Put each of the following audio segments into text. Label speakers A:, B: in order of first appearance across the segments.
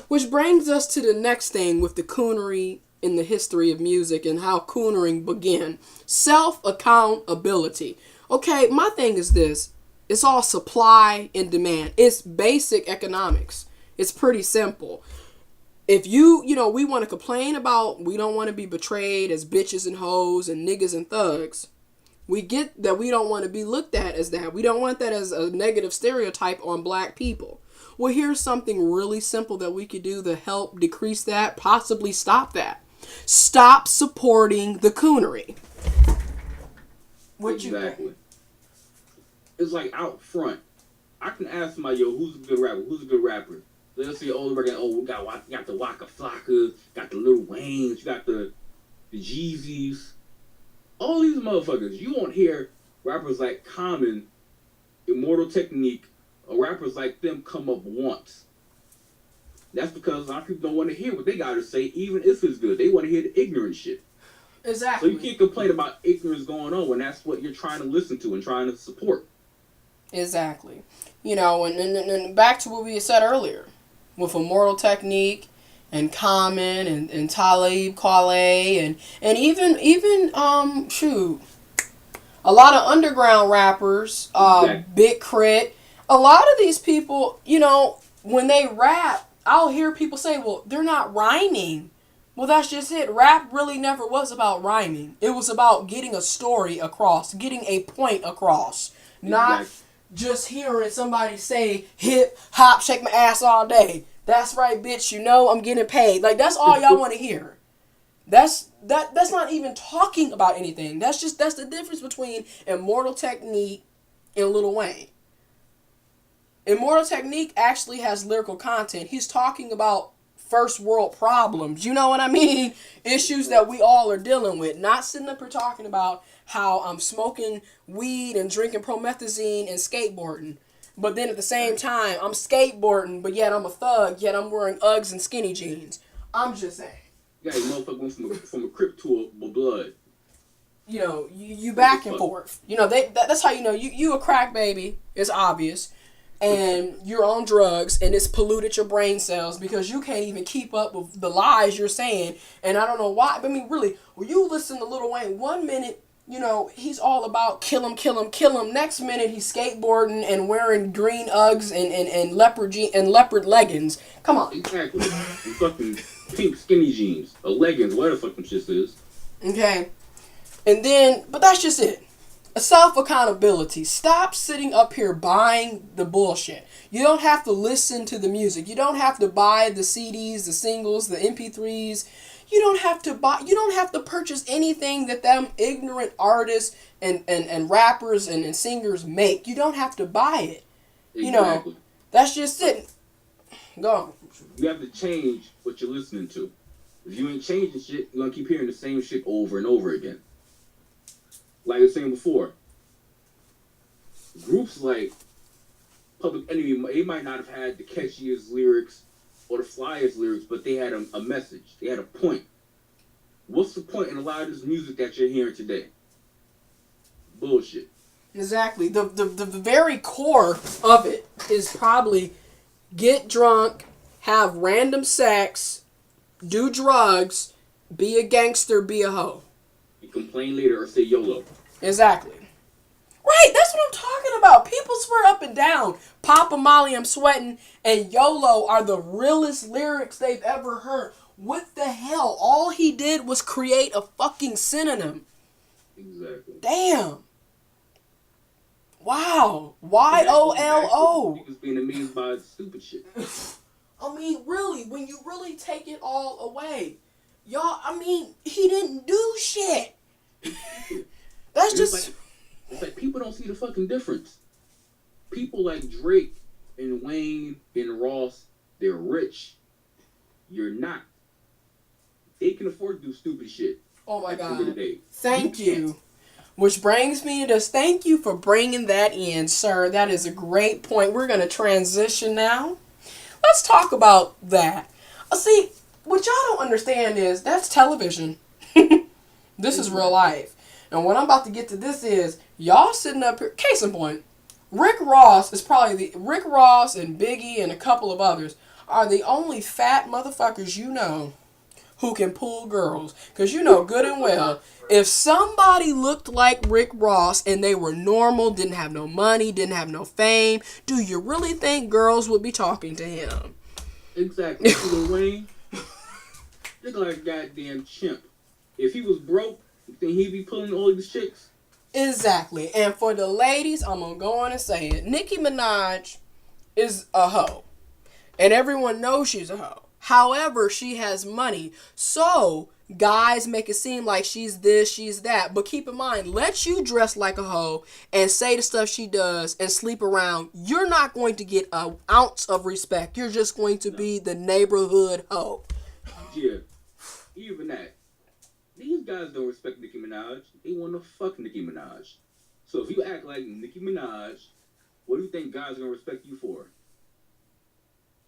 A: Which brings us to the next thing with the coonery in the history of music and how coonering began. Self-accountability. Okay, my thing is this. It's all supply and demand. It's basic economics. It's pretty simple. If we want to complain about we don't want to be betrayed as bitches and hoes and niggas and thugs. We get that we don't want to be looked at as that. We don't want that as a negative stereotype on black people. Well, here's something really simple that we could do to help decrease that, possibly stop that. Stop supporting the coonery.
B: Exactly. It's like out front. I can ask somebody, yo, who's a good rapper? Who's a good rapper? They'll say, oh, we got the Waka Flocka, got the Lil Waynes, you got the Jeezys. All these motherfuckers. You won't hear rappers like Common, Immortal Technique, or rappers like them come up once. That's because a lot of people don't want to hear what they got to say, even if it's good. They want to hear the ignorant shit.
A: Exactly.
B: So you can't complain about ignorance going on when that's what you're trying to listen to and trying to support.
A: Exactly. And back to what we said earlier. With Immortal Technique and Common and Talib Kweli and even a lot of underground rappers, Big Crit. A lot of these people, when they rap, I'll hear people say, well, they're not rhyming. Well, that's just it. Rap really never was about rhyming. It was about getting a story across, getting a point across. Not just hearing somebody say, hip, hop, shake my ass all day. That's right, bitch, I'm getting paid. Like, that's all y'all want to hear. That's not even talking about anything. That's the difference between Immortal Technique and Lil Wayne. Immortal Technique actually has lyrical content. He's talking about first world problems. You know what I mean? Issues that we all are dealing with. Not sitting up here talking about how I'm smoking weed and drinking promethazine and skateboarding. But then at the same time, I'm skateboarding, but yet I'm a thug, yet I'm wearing Uggs and skinny jeans. I'm just saying.
B: Yeah, you motherfucker went from a Crip to a Blood.
A: You back and forth. That's how you a crack baby. It's obvious. And you're on drugs, and it's polluted your brain cells because you can't even keep up with the lies you're saying. And I don't know why. I mean, really, when you listen to Lil Wayne, 1 minute, he's all about kill him, kill him, kill him. Next minute, he's skateboarding and wearing green Uggs and leopard leggings. Come on.
B: Exactly. Fucking pink skinny jeans or leggings, whatever the fuck them shit is.
A: Okay. And then, but that's just it. Self-accountability. Stop sitting up here buying the bullshit. You don't have to listen to the music. You don't have to buy the CDs, the singles, the MP3s. You don't have to purchase anything that them ignorant artists and rappers and singers make. You don't have to buy it.
B: Exactly.
A: That's just it. Go on.
B: You have to change what you're listening to. If you ain't changing shit, you're gonna keep hearing the same shit over and over again. Like I was saying before, groups like Public Enemy, they might not have had the catchiest lyrics or the flyest lyrics, but they had a message. They had a point. What's the point in a lot of this music that you're hearing today? Bullshit.
A: Exactly. The very core of it is probably get drunk, have random sex, do drugs, be a gangster, be a hoe.
B: You complain later or say YOLO.
A: Exactly. Right, that's what I'm talking about. People swear up and down, Papa Molly, I'm sweating, and YOLO are the realest lyrics they've ever heard. What the hell? All he did was create a fucking synonym.
B: Exactly.
A: Damn. Wow. YOLO.
B: He was being amazed by stupid shit.
A: I mean, really, when you really take it all away, y'all, he didn't do shit. That's just...
B: It's like people don't see the fucking difference. People like Drake and Wayne and Ross, they're rich. You're not. They can afford to do stupid shit.
A: Oh my God.
B: Day.
A: Thank you. Which brings me to this. Thank you for bringing that in, sir. That is a great point. We're going to transition now. Let's talk about that. See, what y'all don't understand is that's television. This is real life. And what I'm about to get to this is, y'all sitting up here, case in point, Rick Ross and Biggie and a couple of others are the only fat motherfuckers you know who can pull girls. Because you know good and well, if somebody looked like Rick Ross and they were normal, didn't have no money, didn't have no fame, do you really think girls would be talking to him?
B: Exactly. Lil Wayne, look like a goddamn chimp. If he was broke, you think he'd be pulling all these chicks?
A: Exactly. And for the ladies, I'm going to go on and say it. Nicki Minaj is a hoe. And everyone knows she's a hoe. However, she has money. So, guys make it seem like she's this, she's that. But keep in mind, let you dress like a hoe and say the stuff she does and sleep around. You're not going to get an ounce of respect. You're just going to be the neighborhood hoe.
B: Yeah. Even that. These guys don't respect Nicki Minaj. They want to fuck Nicki Minaj. So if you act like Nicki Minaj, what do you think guys are going to respect you for?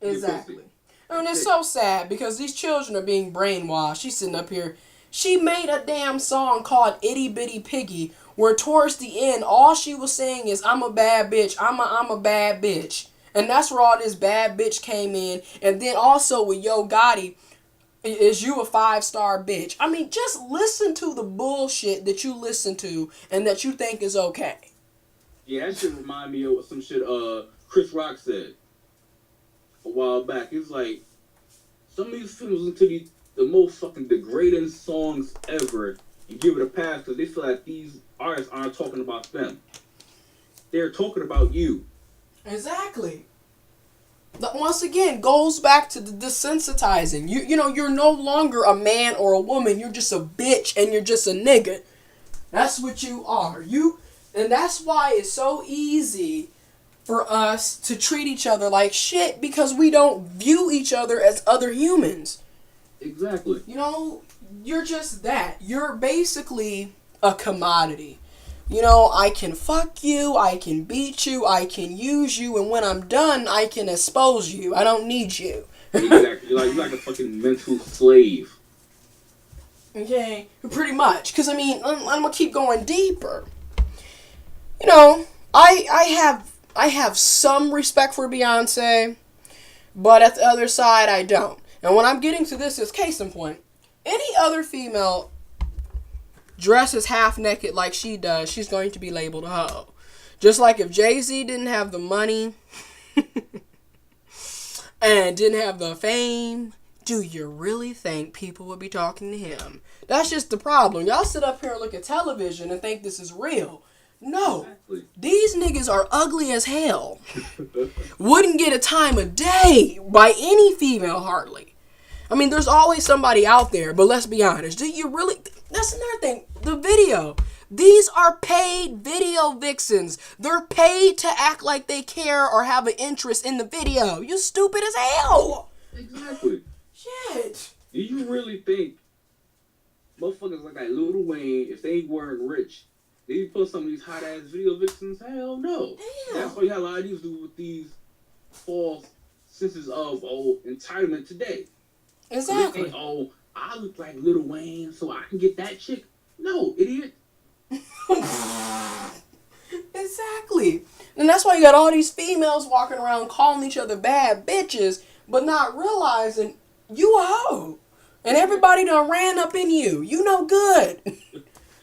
A: Exactly. And it's so sad because these children are being brainwashed. She's sitting up here. She made a damn song called Itty Bitty Piggy where towards the end, all she was saying is, I'm a bad bitch. I'm a bad bitch. And that's where all this bad bitch came in. And then also with Yo Gotti, is you a 5-star bitch? I mean, just listen to the bullshit that you listen to and that you think is okay.
B: Yeah, that shit remind me of some shit Chris Rock said a while back. It's like, some of these films listen to the most fucking degrading songs ever and give it a pass because they feel like these artists aren't talking about them. They're talking about you.
A: Exactly. That once again goes back to the desensitizing. You know, you're no longer a man or a woman. You're just a bitch and you're just a nigga. That's what you are. And that's why it's so easy for us to treat each other like shit because we don't view each other as other humans.
B: Exactly.
A: You know, you're just that. You're basically a commodity. You know, I can fuck you, I can beat you, I can use you, and when I'm done, I can expose you. I don't need you.
B: Exactly. You're like a fucking mental slave.
A: Okay, pretty much. Because, I mean, I'm going to keep going deeper. You know, I have some respect for Beyonce, but at the other side, I don't. And what I'm getting to this is case in point. Any other female dresses half naked like she does, she's going to be labeled a hoe. Just like if Jay-Z didn't have the money and didn't have the fame, do you really think people would be talking to him? That's just the problem. Y'all sit up here and look at television and think this is real. No. Exactly. These niggas are ugly as hell. Wouldn't get a time of day by any female hardly. I mean, there's always somebody out there, but let's be honest. Do you really... That's another thing. The video. These are paid video vixens. They're paid to act like they care or have an interest in the video. You stupid as hell.
B: Exactly.
A: Shit.
B: Do you really think motherfuckers like that Lil Wayne, if they weren't rich, they'd put some of these hot ass video vixens? Hell no. Damn. That's why you have a lot of these do with these false senses of entitlement today.
A: Exactly.
B: They think, I look like Lil Wayne, so I can get that chick. No, idiot.
A: Exactly. And that's why you got all these females walking around calling each other bad bitches, but not realizing you a hoe. And everybody done ran up in you. You no good.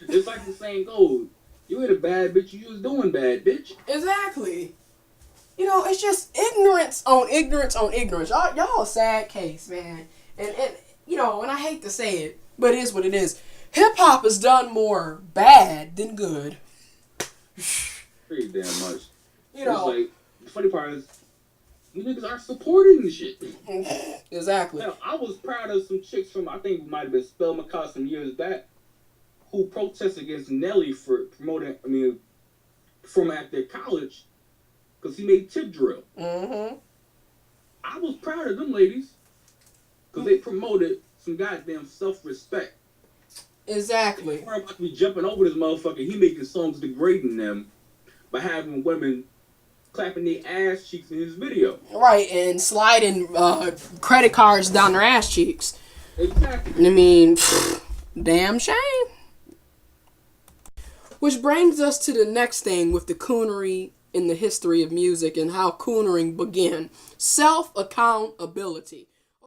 B: It's like the saying goes, you ain't a bad bitch, you was doing bad, bitch.
A: Exactly. You know, it's just ignorance on ignorance on ignorance. Y'all a sad case, man. And you know, and I hate to say it, but it is what it is. Hip-hop has done more bad than good.
B: Pretty damn much.
A: You know.
B: It's like, the funny part is, you niggas are supporting this shit.
A: Exactly.
B: Now, I was proud of some chicks from, I think it might have been Spell McCall some years back, who protested against Nelly for promoting, from at their college, because he made tip drill.
A: Mm-hmm.
B: I was proud of them ladies, because they promoted some goddamn self-respect.
A: Exactly.
B: They weren't about to be jumping over this motherfucker. He making songs degrading them by having women clapping their ass cheeks in his video.
A: Right, and sliding credit cards down their ass cheeks.
B: Exactly.
A: I mean, damn shame. Which brings us to the next thing with the Coonery in the history of music and how coonering began. Self-accountability.